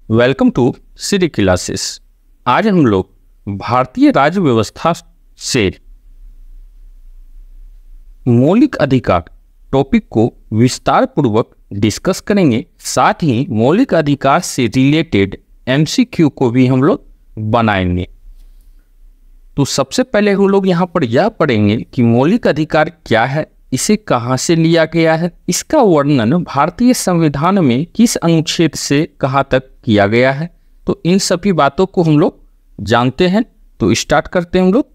Welcome to city classes. आज हम लोग भारतीय राज्य व्यवस्था से मौलिक अधिकार टॉपिक को विस्तार पूर्वक डिस्कस करेंगे। साथ ही मौलिक अधिकार से रिलेटेड एमसीक्यू को भी हम लोग बनाएंगे। तो सबसे पहले हम लोग यहाँ पर यह पढ़ेंगे कि मौलिक अधिकार क्या है, इसे कहाँ से लिया गया है, इसका वर्णन भारतीय संविधान में किस अनुच्छेद से कहाँ तक किया गया है। तो इन सभी बातों को हम लोग जानते हैं। तो स्टार्ट करते हैं हम लोग।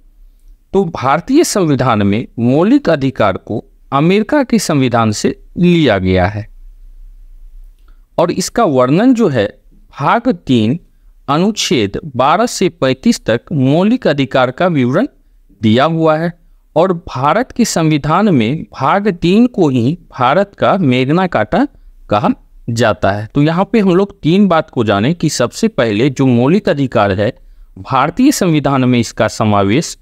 तो भारतीय संविधान में मौलिक अधिकार को अमेरिका के संविधान से लिया गया है और इसका वर्णन जो है भाग 3 अनुच्छेद 12 से 35 तक मौलिक अधिकार का विवरण दिया हुआ है। और भारत के संविधान में भाग 3 को ही भारत का मैग्ना कार्टा कहा जाता है। तो यहाँ पे हम लोग 3 बात को जानें कि सबसे पहले जो मौलिक अधिकार है भारतीय संविधान में इसका समावेश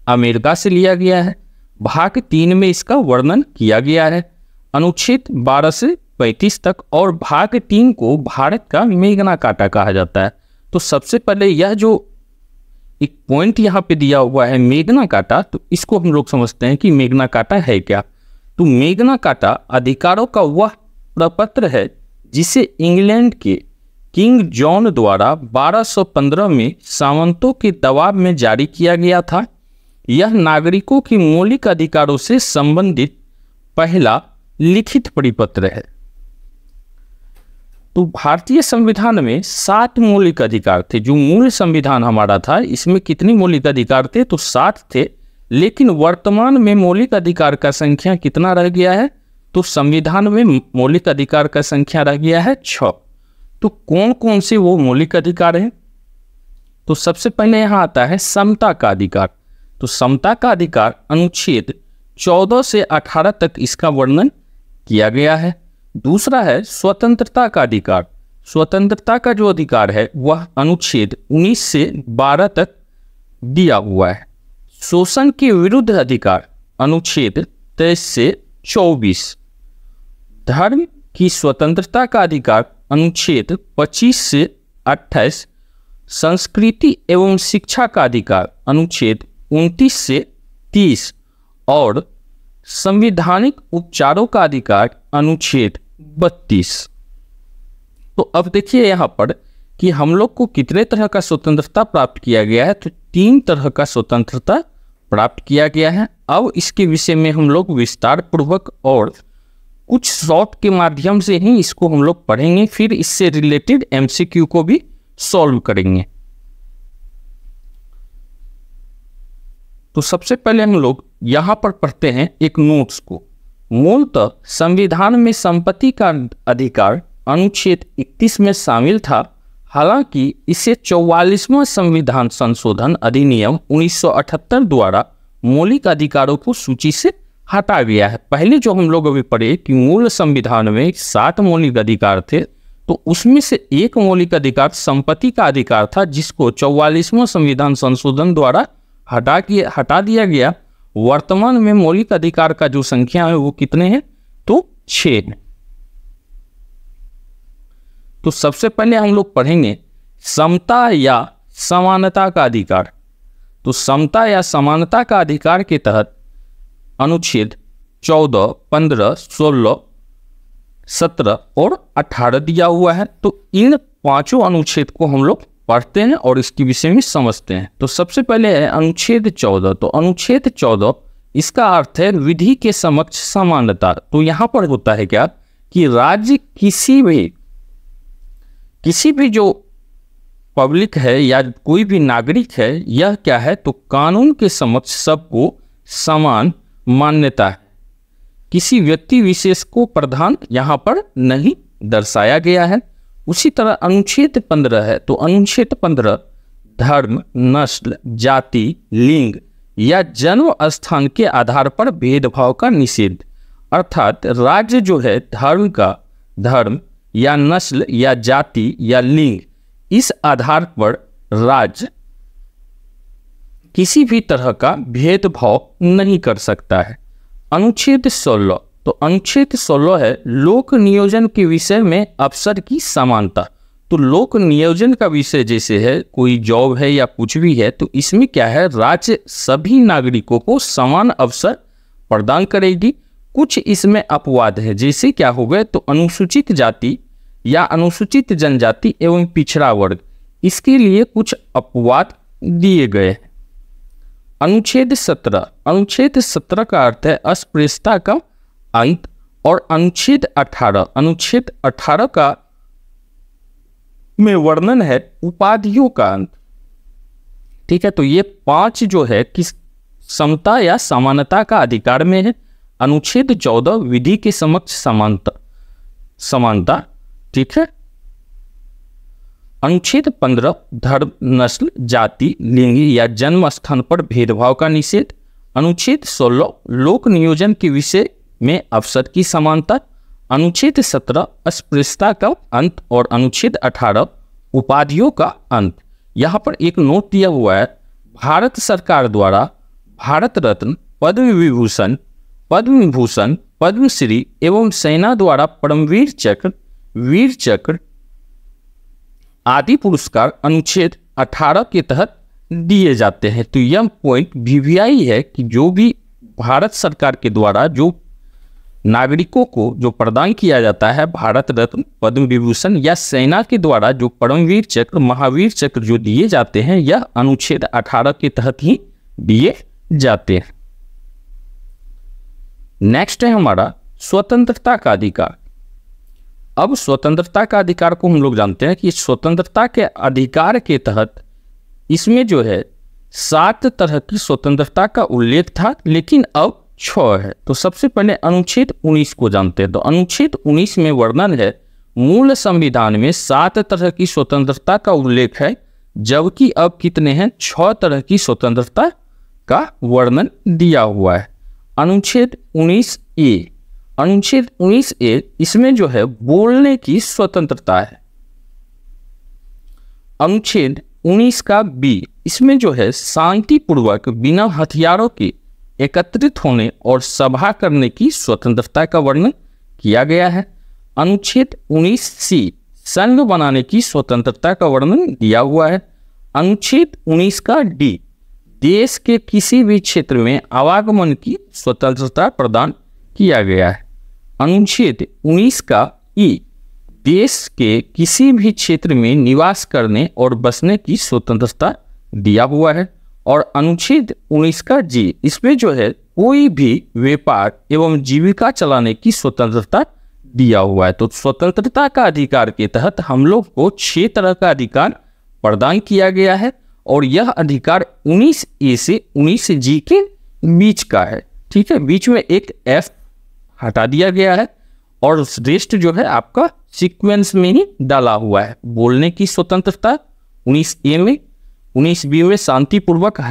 अमेरिका से लिया गया है। भाग 3 में इसका वर्णन किया गया है अनुच्छेद 12 से 35 तक, और भाग 3 को भारत का मैग्ना कार्टा कहा जाता है। तो सबसे पहले यह जो एक पॉइंट यहाँ पे दिया हुआ है मैग्ना कार्टा, तो इसको हम लोग समझते हैं कि मैग्ना कार्टा है क्या। तो मैग्ना कार्टा अधिकारों का वह प्रपत्र है जिसे इंग्लैंड के किंग जॉन द्वारा 1215 में सामंतों के दबाव में जारी किया गया था। यह नागरिकों के मौलिक अधिकारों से संबंधित पहला लिखित परिपत्र है। तो भारतीय संविधान में 7 मौलिक अधिकार थे। जो मूल संविधान हमारा था इसमें कितने मौलिक अधिकार थे? तो 7 थे। लेकिन वर्तमान में मौलिक अधिकार का संख्या कितना रह गया है? तो संविधान में मौलिक अधिकार का संख्या रह गया है 6। तो कौन कौन से वो मौलिक अधिकार हैं? तो सबसे पहले यहाँ आता है समता का अधिकार। तो समता का अधिकार अनुच्छेद 14 से 18 तक इसका वर्णन किया गया है। दूसरा है स्वतंत्रता का अधिकार। स्वतंत्रता का जो अधिकार है वह अनुच्छेद 19 से 12 तक दिया हुआ है। शोषण के विरुद्ध अधिकार अनुच्छेद 23 से 24। धर्म की स्वतंत्रता का अधिकार अनुच्छेद 25 से 28। संस्कृति एवं शिक्षा का अधिकार अनुच्छेद 29 से 30 और संवैधानिक उपचारों का अधिकार अनुच्छेद 32। तो अब देखिए यहाँ पर कि हम लोग को कितने तरह का स्वतंत्रता प्राप्त किया गया है। तो 3 तरह का स्वतंत्रता प्राप्त किया गया है। अब इसके विषय में हम लोग विस्तार पूर्वक और कुछ शॉर्ट के माध्यम से ही इसको हम लोग पढ़ेंगे, फिर इससे रिलेटेड एमसीक्यू को भी सॉल्व करेंगे। तो सबसे पहले हम लोग यहाँ पर पढ़ते हैं एक नोट्स को। मूलतः संविधान में संपत्ति का अधिकार अनुच्छेद 31 में शामिल था। हालांकि इसे 44वां संविधान संशोधन अधिनियम 1978 द्वारा मौलिक अधिकारों को सूची से हटा गया है। पहले जो हम लोग अभी पढ़े कि मूल संविधान में 7 मौलिक अधिकार थे, तो उसमें से एक मौलिक अधिकार संपत्ति का अधिकार था जिसको 44वां संविधान संशोधन द्वारा हटा दिया गया। वर्तमान में मौलिक अधिकार का जो संख्या है वो कितने हैं? तो 6 हैं। तो सबसे पहले हम लोग पढ़ेंगे समता या समानता का अधिकार। तो समता या समानता का अधिकार के तहत अनुच्छेद 14, 15, 16, 17 और 18 दिया हुआ है। तो इन 5 अनुच्छेद को हम लोग पढ़ते हैं और इसके विषय में समझते हैं। तो सबसे पहले है अनुच्छेद 14। तो अनुच्छेद 14 इसका अर्थ है विधि के समक्ष समानता। तो यहाँ पर होता है क्या कि राज्य किसी भी जो पब्लिक है या कोई भी नागरिक है, यह क्या है तो कानून के समक्ष सबको समान मान्यता है। किसी व्यक्ति विशेष को प्राधान्य यहाँ पर नहीं दर्शाया गया है। उसी तरह अनुच्छेद 15 है। तो अनुच्छेद 15 धर्म, नस्ल, जाति, लिंग या जन्म स्थान के आधार पर भेदभाव का निषेध। अर्थात राज्य जो है धर्म या नस्ल या जाति या लिंग, इस आधार पर राज्य किसी भी तरह का भेदभाव नहीं कर सकता है। अनुच्छेद 16। तो अनुच्छेद 16 है लोक नियोजन के विषय में अफसर की समानता। तो लोक नियोजन का विषय जैसे है, कोई जॉब है या कुछ भी है, तो इसमें क्या है, राज्य सभी नागरिकों को समान अवसर प्रदान करेगी। कुछ इसमें अपवाद है, जैसे क्या हो गए, तो अनुसूचित जाति या अनुसूचित जनजाति एवं पिछड़ा वर्ग, इसके लिए कुछ अपवाद दिए गए हैं। अनुच्छेद 17, अनुच्छेद 17 का अर्थ है अस्पृश्यता का अंत। और अनुच्छेद 18 का में वर्णन है उपाधियों का अंत। ठीक है, तो ये 5 जो है किस समता या समानता का अधिकार में है। अनुच्छेद 14 विधि के समक्ष समानता। ठीक है। अनुच्छेद 15 धर्म, नस्ल, जाति, लिंग या जन्म स्थान पर भेदभाव का निषेध। अनुच्छेद 16 लोक नियोजन के विषय में अवसर की समानता। अनुच्छेद 17 अस्पृश्यता का अंत और अनुच्छेद 18 उपाधियों का अंत। यहाँ पर एक नोट दिया हुआ है, भारत सरकार द्वारा भारत रत्न, पद्म विभूषण, पद्मश्री एवं सेना द्वारा परमवीर चक्र, वीर चक्र आदि पुरस्कार अनुच्छेद 18 के तहत दिए जाते हैं। तो यह पॉइंट VVI है कि जो भी भारत सरकार के द्वारा जो नागरिकों को जो प्रदान किया जाता है भारत रत्न, पद्म विभूषण या सेना के द्वारा जो परमवीर चक्र, महावीर चक्र जो दिए जाते हैं, यह अनुच्छेद 18 के तहत ही दिए जाते हैं। नेक्स्ट है हमारा स्वतंत्रता का अधिकार। अब स्वतंत्रता का अधिकार को हम लोग जानते हैं कि स्वतंत्रता के अधिकार के तहत इसमें जो है 7 तरह की स्वतंत्रता का उल्लेख था, लेकिन अब 6 है। तो सबसे पहले अनुच्छेद 19 को जानते हैं। तो अनुच्छेद 19 में वर्णन है, मूल संविधान में 7 तरह की स्वतंत्रता का उल्लेख है, जबकि अब कितने हैं, 6 तरह की स्वतंत्रता का वर्णन दिया हुआ है। अनुच्छेद 19A, अनुच्छेद 19A इसमें जो है बोलने की स्वतंत्रता है। अनुच्छेद 19 का B, इसमें जो है शांतिपूर्वक बिना हथियारों के एकत्रित होने और सभा करने की स्वतंत्रता का वर्णन किया गया है। अनुच्छेद 19C संघ बनाने की स्वतंत्रता का वर्णन दिया हुआ है। अनुच्छेद 19 का D देश के किसी भी क्षेत्र में आवागमन की स्वतंत्रता प्रदान किया गया है। अनुच्छेद 19 का E देश के किसी भी क्षेत्र में निवास करने और बसने की स्वतंत्रता दिया हुआ है। और अनुच्छेद 19 का G, इसमें जो है कोई भी व्यापार एवं जीविका चलाने की स्वतंत्रता दिया हुआ है। तो स्वतंत्रता का अधिकार के तहत हम लोग को 6 तरह का अधिकार प्रदान किया गया है, और यह अधिकार 19A से 19G के बीच का है। ठीक है, बीच में एक F हटा दिया गया है और रेस्ट जो है आपका सीक्वेंस में ही डाला हुआ है। बोलने की स्वतंत्रता 19A में, 19B में शांतिपूर्वक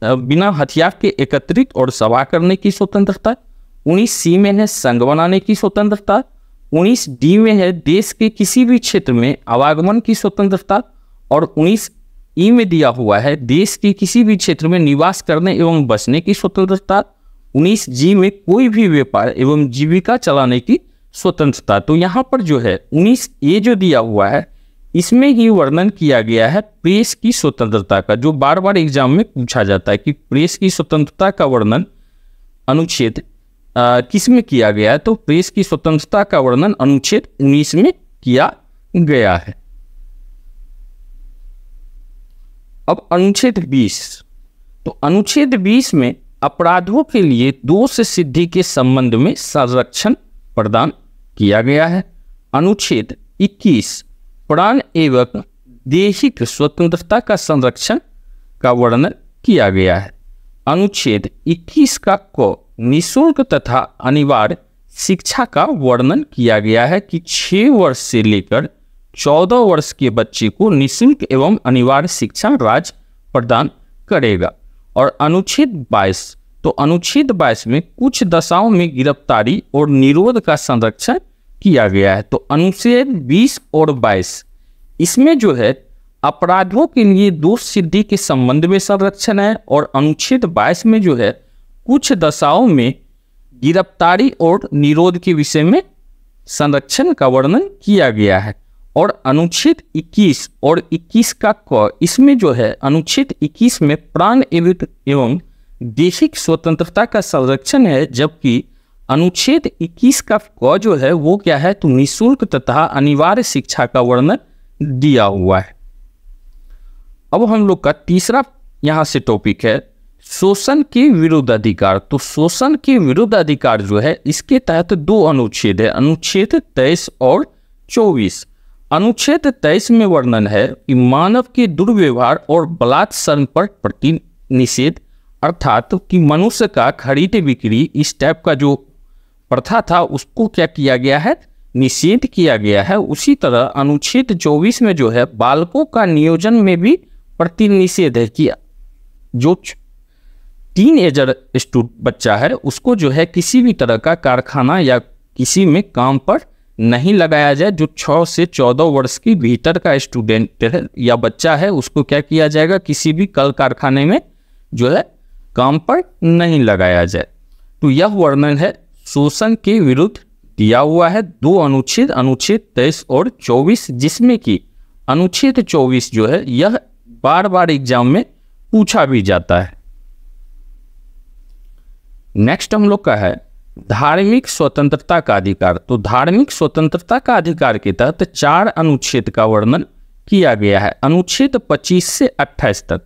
बिना हथियार के एकत्रित और सभा करने की स्वतंत्रता, 19C में है संघ बनाने की स्वतंत्रता, 19D में है देश के किसी भी क्षेत्र में आवागमन की स्वतंत्रता, और 19E में दिया हुआ है देश के किसी भी क्षेत्र में निवास करने एवं बसने की स्वतंत्रता, 19G में कोई भी व्यापार एवं जीविका चलाने की स्वतंत्रता। तो यहाँ पर जो है 19A जो दिया हुआ है, इसमें ही वर्णन किया गया है प्रेस की स्वतंत्रता का, जो बार बार एग्जाम में पूछा जाता है कि प्रेस की स्वतंत्रता का वर्णन अनुच्छेद किस में किया गया है। तो प्रेस की स्वतंत्रता का वर्णन अनुच्छेद 19 में किया गया है। अब अनुच्छेद 20, तो अनुच्छेद 20 में अपराधों के लिए दोष सिद्धि के संबंध में संरक्षण प्रदान किया गया है। अनुच्छेद 21 प्राण एवं दैहिक स्वतंत्रता का संरक्षण का वर्णन किया गया है। अनुच्छेद 21 का को निःशुल्क तथा अनिवार्य शिक्षा का वर्णन किया गया है कि 6 वर्ष से लेकर 14 वर्ष के बच्चे को निःशुल्क एवं अनिवार्य शिक्षा राज्य प्रदान करेगा। और अनुच्छेद 22, तो अनुच्छेद 22 में कुछ दशाओं में गिरफ्तारी और निरोध का संरक्षण किया गया है। तो अनुच्छेद 20 और 22 इसमें जो है अपराधों के लिए दोष सिद्धि के संबंध में संरक्षण है, और अनुच्छेद 22 में जो है कुछ दशाओं में गिरफ्तारी और निरोध के विषय में संरक्षण का वर्णन किया गया है। और अनुच्छेद 21 और 21 का क, इसमें जो है अनुच्छेद 21 में प्राण एवं दैहिक स्वतंत्रता का संरक्षण है, जबकि अनुच्छेद 21 का क जो है वो क्या है, तो निःशुल्क तथा अनिवार्य शिक्षा का वर्णन दिया हुआ है। अब हम लोग का तीसरा यहाँ से टॉपिक है शोषण के विरुद्ध अधिकार। तो शोषण के विरुद्ध अधिकार जो है इसके तहत दो अनुच्छेद है, अनुच्छेद 23 और 24। अनुच्छेद 23 में वर्णन है कि मानव के दुर्व्यवहार और बलात्कार पर प्रतिनिषेध, अर्थात कि मनुष्य का खरीद बिक्री इस टाइप का जो प्रथा था उसको क्या किया गया है, निषेध किया गया है। उसी तरह अनुच्छेद 24 में जो है बालकों का नियोजन में भी प्रतिनिषेध है कि जो टीनएजर बच्चा है उसको जो है किसी भी तरह का कारखाना या किसी में काम पर नहीं लगाया जाए। जो 6 से 14 वर्ष के भीतर का स्टूडेंट है या बच्चा है उसको क्या किया जाएगा, किसी भी कल कारखाने में जो है काम पर नहीं लगाया जाए। तो यह वर्णन है शोषण के विरुद्ध दिया हुआ है दो अनुच्छेद, अनुच्छेद 23 और 24, जिसमें कि अनुच्छेद 24 जो है यह बार बार एग्जाम में पूछा भी जाता है। नेक्स्ट हम लोग का है धार्मिक स्वतंत्रता का अधिकार। तो धार्मिक स्वतंत्रता का अधिकार के तहत 4 अनुच्छेद का वर्णन किया गया है, अनुच्छेद 25 से 28 तक।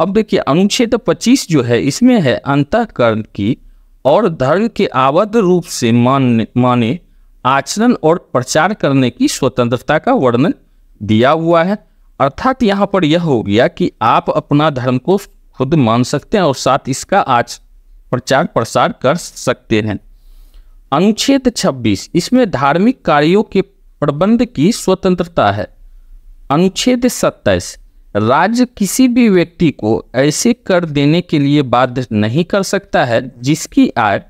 अब देखिए अनुच्छेद 25 जो है इसमें है अंतःकरण की और धर्म के आबद्ध रूप से माने आचरण और प्रचार करने की स्वतंत्रता का वर्णन दिया हुआ है। अर्थात यहाँ पर यह हो गया कि आप अपना धर्म को खुद मान सकते हैं और साथ इसका प्रचार प्रसार कर सकते हैं। अनुच्छेद 26 इसमें धार्मिक कार्यों के प्रबंध की स्वतंत्रता है। अनुच्छेद 27 राज्य किसी भी व्यक्ति को ऐसे कर देने के लिए बाध्य नहीं कर सकता है जिसकी आय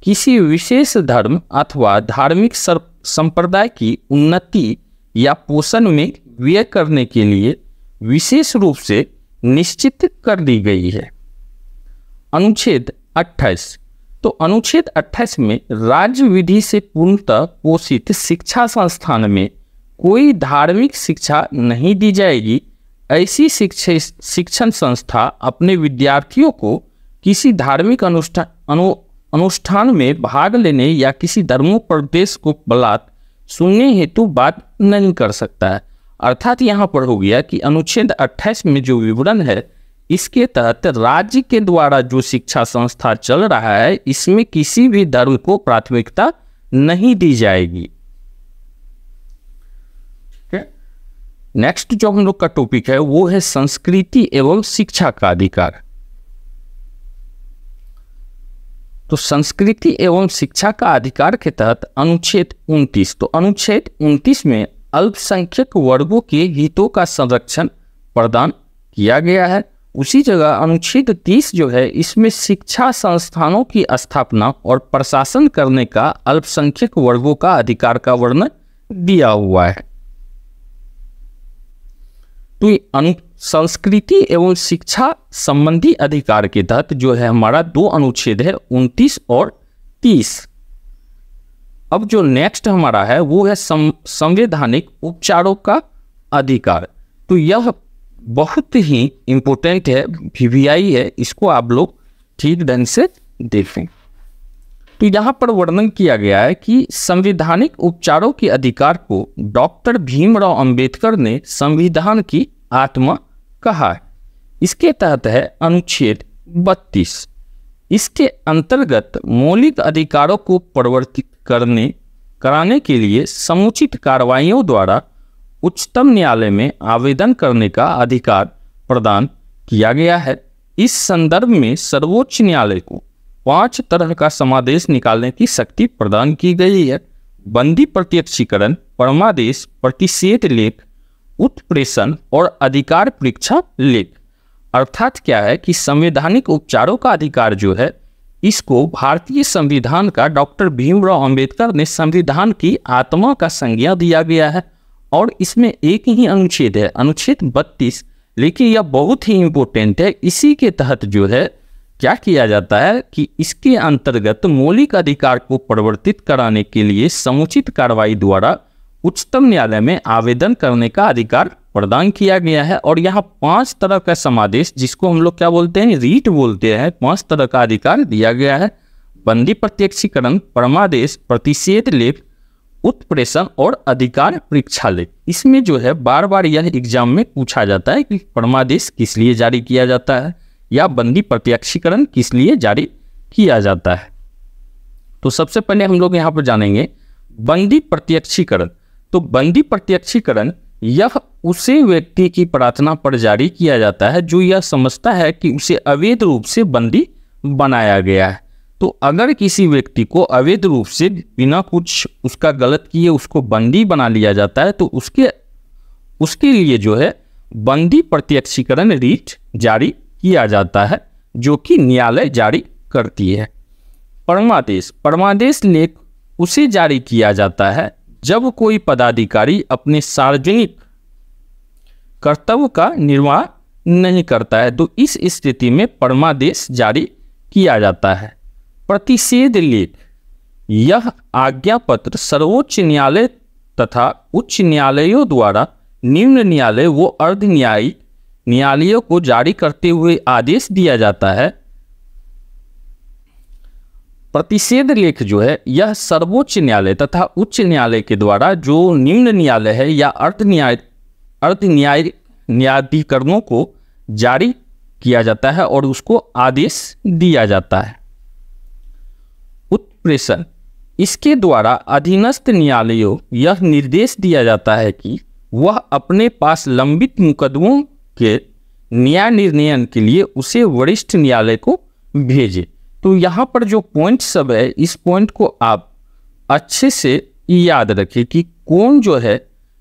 किसी विशेष धर्म अथवा धार्मिक संप्रदाय की उन्नति या पोषण में व्यय करने के लिए विशेष रूप से निश्चित कर दी गई है। अनुच्छेद 28 तो अनुच्छेद 28 में राज्य विधि से पूर्णतः पोषित शिक्षा संस्थान में कोई धार्मिक शिक्षा नहीं दी जाएगी। ऐसी शिक्षण संस्था अपने विद्यार्थियों को किसी धार्मिक अनुष्ठान में भाग लेने या किसी धर्मोपदेश को बलात् सुनने हेतु बात नहीं कर सकता है। अर्थात यहाँ पर हो गया कि अनुच्छेद 28 में जो विवरण है इसके तहत राज्य के द्वारा जो शिक्षा संस्था चल रहा है इसमें किसी भी धर्म को प्राथमिकता नहीं दी जाएगी। नेक्स्ट जो हम लोग का टॉपिक है वो है संस्कृति एवं शिक्षा का अधिकार। तो संस्कृति एवं शिक्षा का अधिकार के तहत अनुच्छेद 29 तो अनुच्छेद 29 में अल्पसंख्यक वर्गों के हितों का संरक्षण प्रदान किया गया है। उसी जगह अनुच्छेद 30 जो है इसमें शिक्षा संस्थानों की स्थापना और प्रशासन करने का अल्पसंख्यक वर्गों का अधिकार का वर्णन दिया हुआ है। तो संस्कृति एवं शिक्षा संबंधी अधिकार के तहत जो है हमारा 2 अनुच्छेद है 29 और 30। अब जो नेक्स्ट हमारा है वो है संवैधानिक उपचारों का अधिकार। तो यह बहुत ही इम्पोर्टेंट है, VVI है, इसको आप लोग ठीक ढंग से देखें। तो यहाँ पर वर्णन किया गया है कि संवैधानिक उपचारों के अधिकार को डॉक्टर भीमराव अंबेडकर ने संविधान की आत्मा कहा है। इसके तहत है अनुच्छेद 32। इसके अंतर्गत मौलिक अधिकारों को परिवर्तित कराने के लिए समुचित कार्रवाइयों द्वारा उच्चतम न्यायालय में आवेदन करने का अधिकार प्रदान किया गया है। इस संदर्भ में सर्वोच्च न्यायालय को 5 तरह का समादेश निकालने की शक्ति प्रदान की गई है। बंदी प्रत्यक्षीकरण, परमादेश, प्रतिषेध लेख, उत्प्रेषण और अधिकार परीक्षा लेख। अर्थात क्या है कि संवैधानिक उपचारों का अधिकार जो है इसको भारतीय संविधान का डॉक्टर भीमराव अंबेडकर ने संविधान की आत्मा का संज्ञा दिया गया है और इसमें एक ही अनुच्छेद है, अनुच्छेद 32, लेकिन यह बहुत ही इम्पोर्टेंट है। इसी के तहत जो है क्या किया जाता है कि इसके अंतर्गत मौलिक अधिकार को परिवर्तित कराने के लिए समुचित कार्रवाई द्वारा उच्चतम न्यायालय में आवेदन करने का अधिकार प्रदान किया गया है। और यहाँ 5 तरह का समादेश, जिसको हम लोग क्या बोलते हैं, रीट बोलते हैं, 5 तरह का अधिकार दिया गया है। बंदी प्रत्यक्षीकरण, परमादेश, प्रतिषेध लेख, उत्प्रेषण और अधिकार परीक्षा लेख। इसमें जो है बार बार यह एग्जाम में पूछा जाता है कि परमादेश किस लिए जारी किया जाता है या बंदी प्रत्यक्षीकरण किस लिए जारी किया जाता है। तो सबसे पहले हम लोग यहाँ पर जानेंगे बंदी प्रत्यक्षीकरण। तो बंदी प्रत्यक्षीकरण यह उसे व्यक्ति की प्रार्थना पर जारी किया जाता है जो यह समझता है कि उसे अवैध रूप से बंदी बनाया गया है। तो अगर किसी व्यक्ति को अवैध रूप से बिना कुछ उसका गलत किए उसको बंदी बना लिया जाता है तो उसके लिए जो है बंदी प्रत्यक्षीकरण रीट जारी किया जाता है, जो कि न्यायालय जारी करती है। परमादेश लेख उसे जारी किया जाता है जब कोई पदाधिकारी अपने सार्वजनिक कर्तव्य का निर्वाह नहीं करता है, तो इस स्थिति में परमादेश जारी किया जाता है। प्रतिषेध लेख, यह आज्ञा पत्र सर्वोच्च न्यायालय तथा उच्च न्यायालयों द्वारा निम्न न्यायालय व अर्ध न्यायिक न्यायालयों को जारी करते हुए आदेश दिया जाता है। प्रतिषेध लेख जो है यह सर्वोच्च न्यायालय तथा उच्च न्यायालय के द्वारा जो निम्न न्यायालय है या अर्ध न्यायिक न्यायाधिकरणों को जारी किया जाता है और उसको आदेश दिया जाता है। उत्प्रेषण, इसके द्वारा अधीनस्थ न्यायालयों यह निर्देश दिया जाता है कि वह अपने पास लंबित मुकदमों के न्याय निर्णयन के लिए उसे वरिष्ठ न्यायालय को भेजे। तो यहाँ पर जो पॉइंट सब है, इस पॉइंट को आप अच्छे से याद रखें कि कौन जो है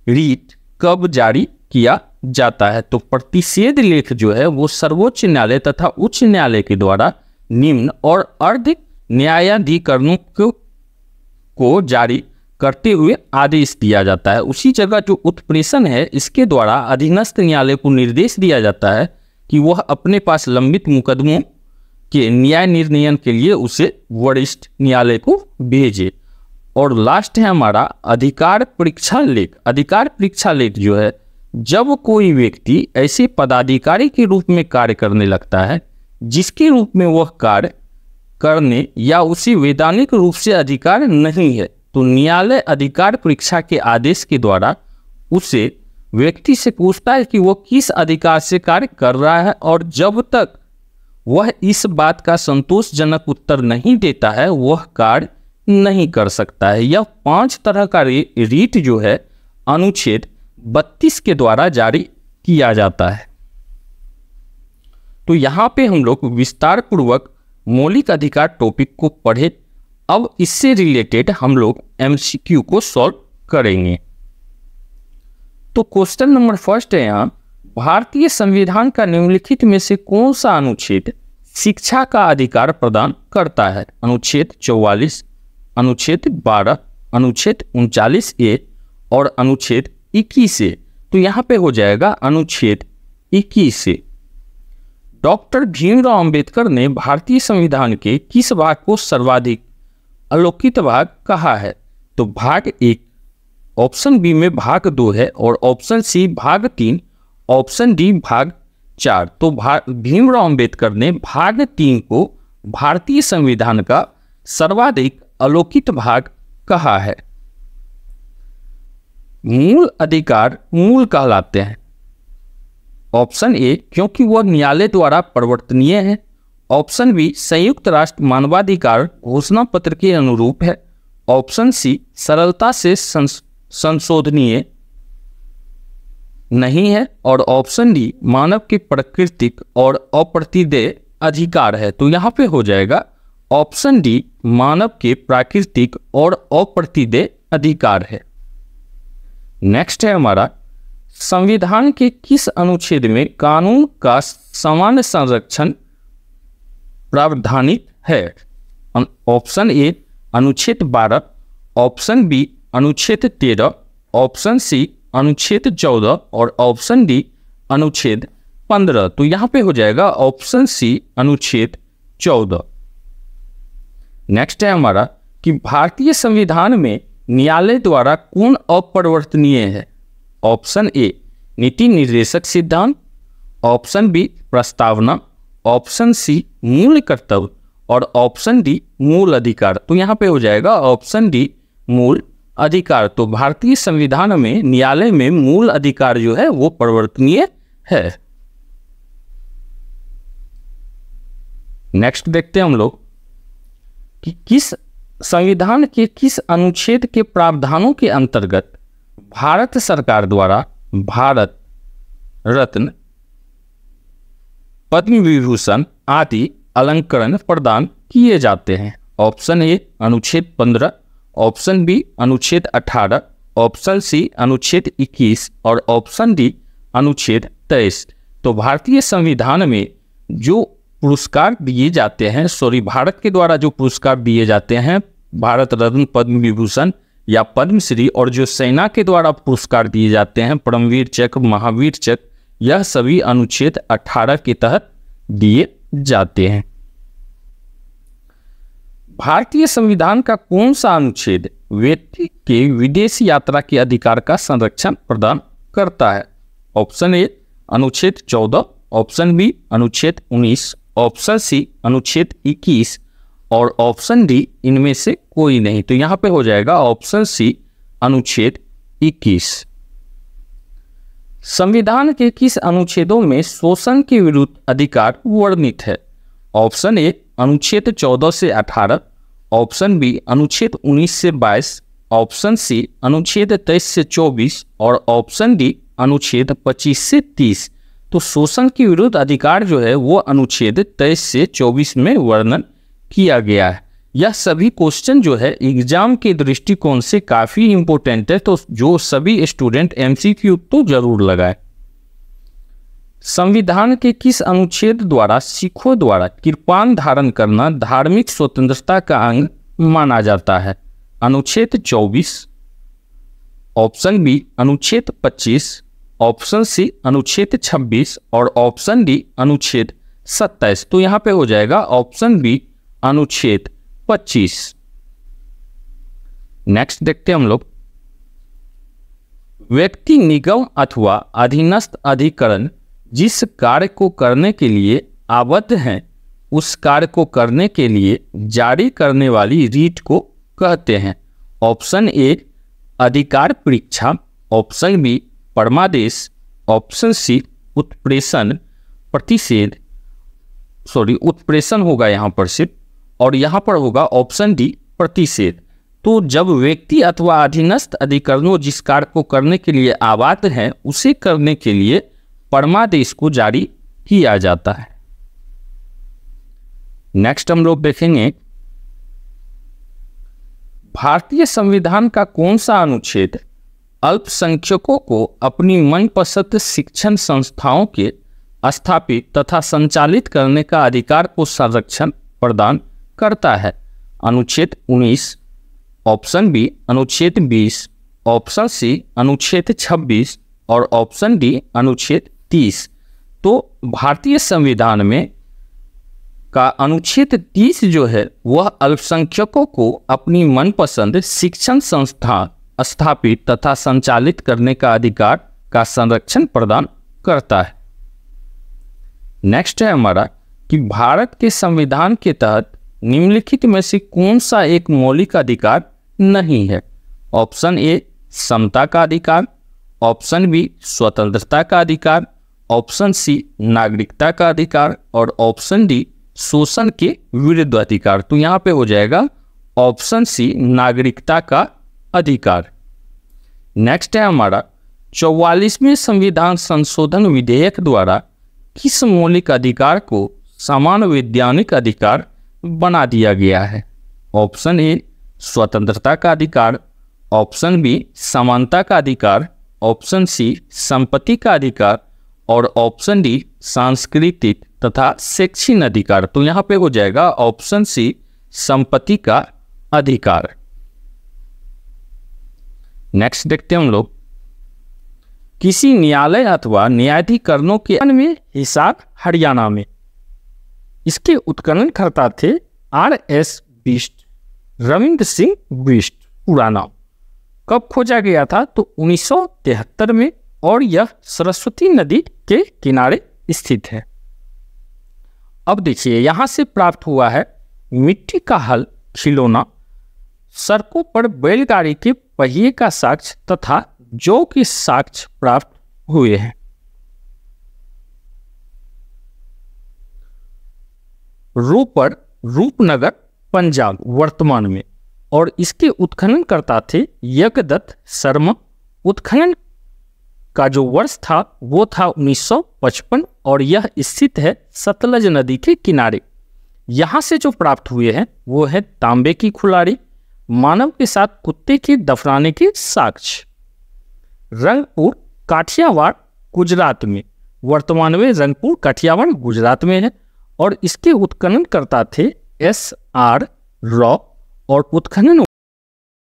रीट कब जारी किया जाता है। तो प्रतिषेध लेख जो है वो सर्वोच्च न्यायालय तथा उच्च न्यायालय के द्वारा निम्न और अर्ध न्यायाधिकरणों को जारी करते हुए आदेश दिया जाता है। उसी जगह जो उत्प्रेषण है इसके द्वारा अधीनस्थ न्यायालय को निर्देश दिया जाता है कि वह अपने पास लंबित मुकदमों के न्याय निर्णयन के लिए उसे वरिष्ठ न्यायालय को भेजे। और लास्ट है हमारा अधिकार परीक्षा लेख। अधिकार परीक्षा लेख जो है जब कोई व्यक्ति ऐसे पदाधिकारी के रूप में कार्य करने लगता है जिसके रूप में वह कार्य करने या उसी वैधानिक रूप से अधिकार नहीं है, तो न्यायालय अधिकार परीक्षा के आदेश के द्वारा उसे व्यक्ति से पूछता है कि वह किस अधिकार से कार्य कर रहा है, और जब तक वह इस बात का संतोषजनक उत्तर नहीं देता है वह कार्य नहीं कर सकता है। यह 5 तरह का रीट जो है अनुच्छेद 32 के द्वारा जारी किया जाता है। तो यहाँ पे हम लोग विस्तार पूर्वक मौलिक अधिकार टॉपिक को पढ़े। अब इससे रिलेटेड हम लोग एमसीक्यू को सॉल्व करेंगे। तो क्वेश्चन नंबर फर्स्ट है यहाँ, भारतीय संविधान का निम्नलिखित में से कौन सा अनुच्छेद शिक्षा का अधिकार प्रदान करता है? अनुच्छेद 44, अनुच्छेद 12, अनुच्छेद 39A और अनुच्छेद 21A। तो यहाँ पे हो जाएगा अनुच्छेद 21A। डॉक्टर भीमराव अंबेडकर ने भारतीय संविधान के किस भाग को सर्वाधिक अलौकिक भाग कहा है? तो भाग 1, ऑप्शन बी में भाग 2 है, और ऑप्शन सी भाग 3, ऑप्शन डी भाग 4। तो भीमराव अंबेडकर ने भाग 3 को भारतीय संविधान का सर्वाधिक अलौकिक भाग कहा है। मूल अधिकार मूल कहलाते हैं। ऑप्शन ए, क्योंकि वह न्यायालय द्वारा परिवर्तनीय है। ऑप्शन बी, संयुक्त राष्ट्र मानवाधिकार घोषणा पत्र के अनुरूप है। ऑप्शन सी, सरलता से संशोधनीय नहीं है। और ऑप्शन डी, मानव के प्राकृतिक और अप्रतिदेय अधिकार है। तो यहाँ पे हो जाएगा ऑप्शन डी, मानव के प्राकृतिक और अप्रतिदेय अधिकार है। नेक्स्ट है हमारा, संविधान के किस अनुच्छेद में कानून का समान संरक्षण प्रावधानित है? ऑप्शन ए अनुच्छेद 12, ऑप्शन बी अनुच्छेद 13, ऑप्शन सी अनुच्छेद 14 और ऑप्शन डी अनुच्छेद 15। तो यहाँ पे हो जाएगा ऑप्शन सी अनुच्छेद 14। नेक्स्ट है हमारा कि भारतीय संविधान में न्यायालय द्वारा कौन अपरिवर्तनीय है? ऑप्शन ए नीति निर्देशक सिद्धांत, ऑप्शन बी प्रस्तावना, ऑप्शन सी मूल कर्तव्य और ऑप्शन डी मूल अधिकार। तो यहाँ पे हो जाएगा ऑप्शन डी मूल अधिकार। तो भारतीय संविधान में न्यायालय में मूल अधिकार जो है वो परिवर्तनीय है। नेक्स्ट देखते हैं हम लोग कि किस संविधान के किस अनुच्छेद के प्रावधानों के अंतर्गत भारत सरकार द्वारा भारत रत्न, पद्म विभूषण आदि अलंकरण प्रदान किए जाते हैं? ऑप्शन ए अनुच्छेद 15, ऑप्शन बी अनुच्छेद 18, ऑप्शन सी अनुच्छेद 21 और ऑप्शन डी अनुच्छेद 23। तो भारतीय संविधान में जो पुरस्कार दिए जाते हैं, भारत के द्वारा जो पुरस्कार दिए जाते हैं, भारत रत्न, पद्म विभूषण या पद्मश्री, और जो सेना के द्वारा पुरस्कार दिए जाते हैं, परमवीर चक्र, महावीर चक्र, यह सभी अनुच्छेद 18 के तहत दिए जाते हैं। भारतीय संविधान का कौन सा अनुच्छेद व्यक्ति के विदेश यात्रा के अधिकार का संरक्षण प्रदान करता है? ऑप्शन ए अनुच्छेद 14, ऑप्शन बी अनुच्छेद 19, ऑप्शन सी अनुच्छेद 21 और ऑप्शन डी इनमें से कोई नहीं। तो यहां पे हो जाएगा ऑप्शन सी अनुच्छेद 21। संविधान के किस अनुच्छेदों में शोषण के विरुद्ध अधिकार वर्णित है? ऑप्शन ए अनुच्छेद 14 से 18, ऑप्शन बी अनुच्छेद 19 से 22, ऑप्शन सी अनुच्छेद 23 से 24 और ऑप्शन डी अनुच्छेद 25 से 30। तो शोषण के विरुद्ध अधिकार जो है वो अनुच्छेद 23 से 24 में वर्णन किया गया है। यह सभी क्वेश्चन जो है एग्जाम के दृष्टिकोण से काफी इंपॉर्टेंट है, तो जो सभी स्टूडेंट एमसीक्यू तो जरूर लगाए। संविधान के किस अनुच्छेद द्वारा सिखों द्वारा कृपाण धारण करना धार्मिक स्वतंत्रता का अंग माना जाता है? अनुच्छेद 24, ऑप्शन बी अनुच्छेद 25, ऑप्शन सी अनुच्छेद 26 और ऑप्शन डी अनुच्छेद 27। तो यहां पे हो जाएगा ऑप्शन बी अनुच्छेद 25। नेक्स्ट देखते हैं हम लोग, व्यक्ति, निगम अथवा अधीनस्थ अधिकरण जिस कार्य को करने के लिए आबद्ध हैं उस कार्य को करने के लिए जारी करने वाली रीट को कहते हैं? ऑप्शन ए अधिकार परीक्षा, ऑप्शन बी परमादेश, ऑप्शन सी उत्प्रेषण प्रतिषेध, उत्प्रेषण होगा यहाँ पर सिर्फ, और यहाँ पर होगा ऑप्शन डी प्रतिषेध। तो जब व्यक्ति अथवा अधीनस्थ अधिकरणों जिस कार्य को करने के लिए आबद्ध हैं उसे करने के लिए परमादेश को जारी किया जाता है। नेक्स्ट हम लोग देखेंगे, भारतीय संविधान का कौन सा अनुच्छेद अल्पसंख्यकों को अपनी मनपसंद शिक्षण संस्थाओं के स्थापित तथा संचालित करने का अधिकार को संरक्षण प्रदान करता है? अनुच्छेद 19, ऑप्शन बी अनुच्छेद 20, ऑप्शन सी अनुच्छेद 26 और ऑप्शन डी अनुच्छेद 30। तो भारतीय संविधान में का अनुच्छेद 30 जो है वह अल्पसंख्यकों को अपनी मनपसंद शिक्षण संस्था स्थापित तथा संचालित करने का अधिकार का संरक्षण प्रदान करता है। नेक्स्ट है हमारा कि भारत के संविधान के तहत निम्नलिखित में से कौन सा एक मौलिक अधिकार नहीं है? ऑप्शन ए समता का अधिकार, ऑप्शन बी स्वतंत्रता का अधिकार, ऑप्शन सी नागरिकता का अधिकार और ऑप्शन डी शोषण के विरुद्ध अधिकार। तो यहाँ पे हो जाएगा ऑप्शन सी नागरिकता का अधिकार। नेक्स्ट है हमारा 44वें संविधान संशोधन विधेयक द्वारा किस मौलिक अधिकार को समान वैधानिक अधिकार बना दिया गया है? ऑप्शन ए स्वतंत्रता का अधिकार, ऑप्शन बी समानता का अधिकार, ऑप्शन सी संपत्ति का अधिकार और ऑप्शन डी सांस्कृतिक तथा शैक्षिक अधिकार। तो यहाँ पे हो जाएगा ऑप्शन सी संपत्ति का अधिकार। नेक्स्ट देखते हैं हम लोग, किसी न्यायालय अथवा न्यायाधिकरणों के में हिसार हरियाणा में, इसके उत्खननकर्ता थे R.S. बिष्ट, रविंद्र सिंह बिष्ट पूरा नाम। कब खोजा गया था? तो 1973 में, और यह सरस्वती नदी के किनारे स्थित है। अब देखिए यहां से प्राप्त हुआ है मिट्टी का हल, खिलौना, सड़कों पर बैलगाड़ी के पहिए का साक्ष्य तथा जौ के साक्ष्य प्राप्त हुए हैं। रोपड़, रूपनगर, पंजाब वर्तमान में, और इसके उत्खननकर्ता थे यज्ञदत्त शर्मा। उत्खनन का जो वर्ष था वो था 1955, और यह स्थित है सतलज नदी के किनारे। यहाँ से जो प्राप्त हुए हैं वो है तांबे की खुलाड़ी, मानव के साथ कुत्ते के दफनाने के साक्ष्य। रंगपुर, काठियावाड़, गुजरात में, वर्तमान में रंगपुर काठियावाड़ गुजरात में है, और इसके उत्खननकर्ता थे SR रॉ, और उत्खनन